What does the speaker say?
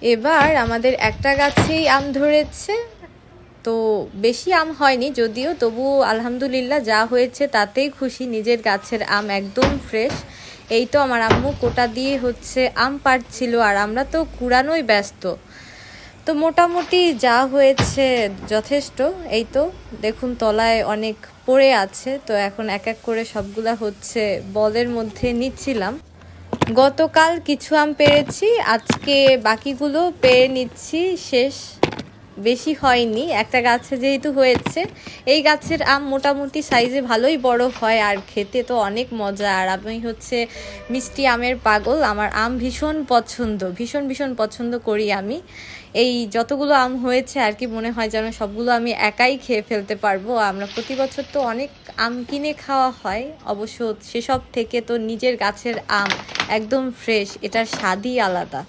এবার আমাদের একটা গাছেই আম ধরেছে, তো বেশি আম হয়নি যদিও, তবু আলহামদুলিল্লাহ যা হয়েছে তাতেই খুশি। নিজের গাছের আম একদম ফ্রেশ। এই তো আমার আম্মু কোটা দিয়ে আম পাড়ছিল, আর আমরা তো কুড়ানোই ব্যস্ত। তো মোটামুটি যা হয়েছে যথেষ্ট। এই তো দেখুন তলায় অনেক পড়ে আছে, তো এখন এক এক করে সবগুলা বলের মধ্যে নিচ্ছিলাম। গতকাল কিছু আম পেড়েছি, আজকে বাকিগুলো পেড়ে নিচ্ছি। শেষ বেশি হয়নি, একটা গাছে যেহেতু হয়েছে। এই গাছের আম মোটামুটি সাইজে ভালোই বড় হয়, আর খেতে তো অনেক মজা। আর আমি মিষ্টি আমের পাগল, আমার আম ভীষণ পছন্দ, ভীষণ ভীষণ পছন্দ করি আমি। এই যতগুলো আম হয়েছে আর কি, মনে হয় যেন সবগুলো আমি একাই খেয়ে ফেলতে পারবো। আমরা প্রতি বছর তো অনেক আম কিনে খাওয়া হয়, অবশ্য সেসব থেকে তো নিজের গাছের আম একদম ফ্রেশ, এটার স্বাদই আলাদা।